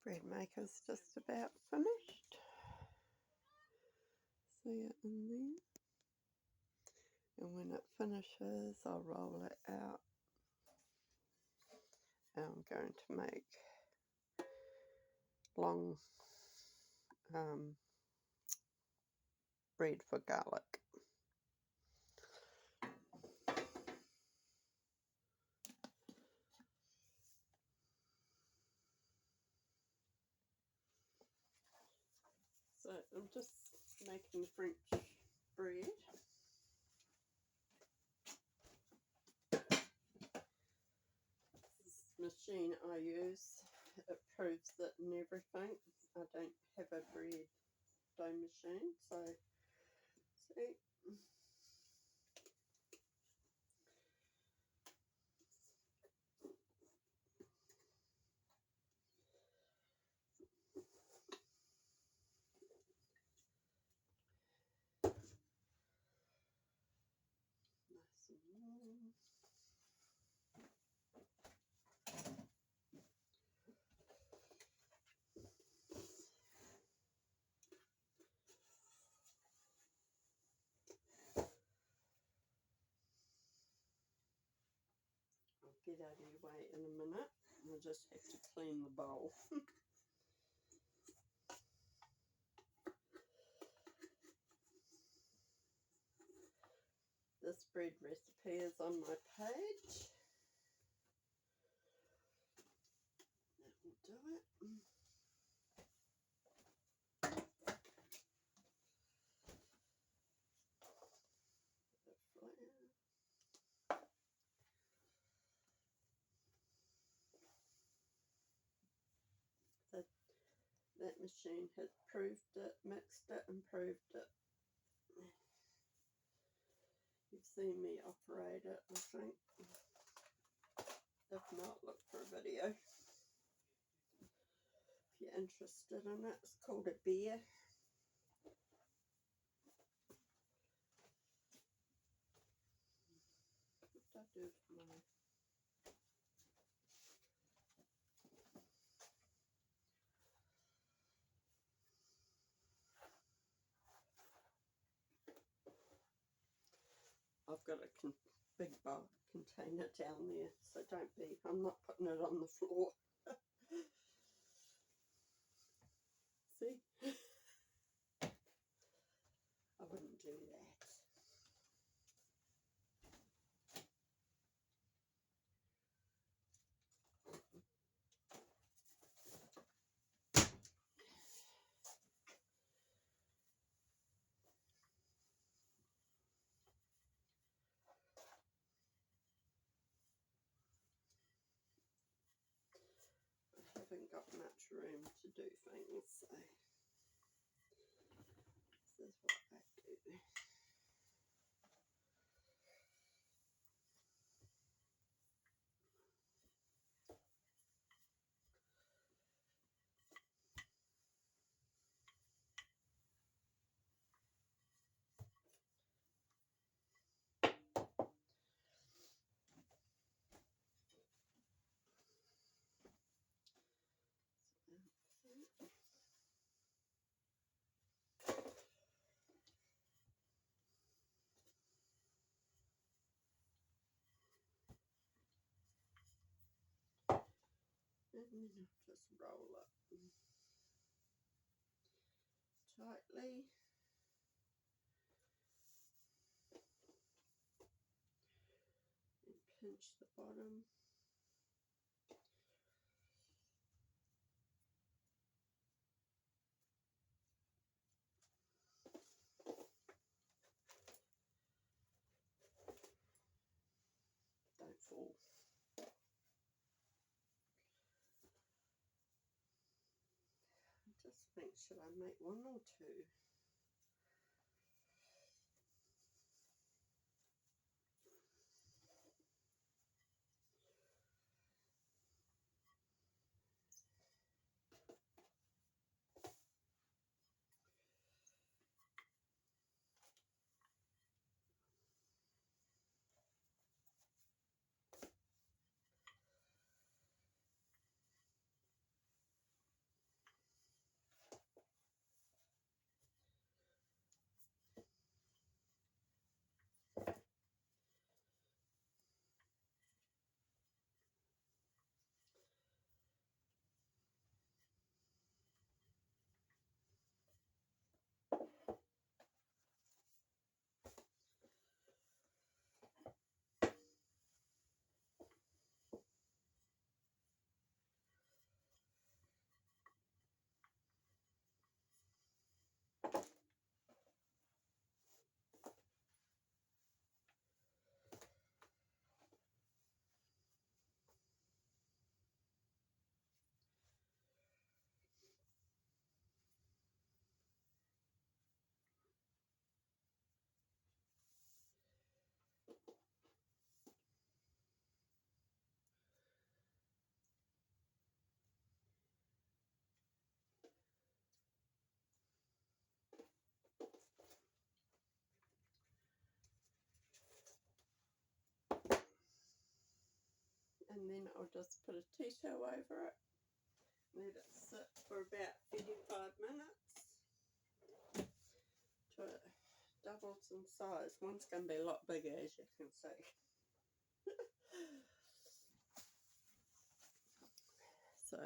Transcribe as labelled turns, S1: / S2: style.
S1: Bread maker's just about finished. See it in there. And when it finishes, I'll roll it out. And I'm going to make long bread for garlic. So I'm just making French bread. This machine I use, it proves it and everything. I don't have a bread dough machine, so see. Nice and warm. I'll get out of your way in a minute. I'll just have to clean the bowl. This bread recipe is on my page. That will do it. The flour. That machine had proved it, mixed it and proved it. You've seen me operate it, I think. If not, look for a video. If you're interested in it, it's called a beer. What did I do with my... I've got a big bowl container down there, so don't be, I'm not putting it on the floor. See? I wouldn't do that. I haven't got much room to do things, so this is what I do. And then I'll just roll it tightly. And pinch the bottom. Don't fall. I just think, should I make one or two? I'll just put a tea towel over it. Let it sit for about 35 minutes till it doubles in size. One's going to be a lot bigger, as you can see. So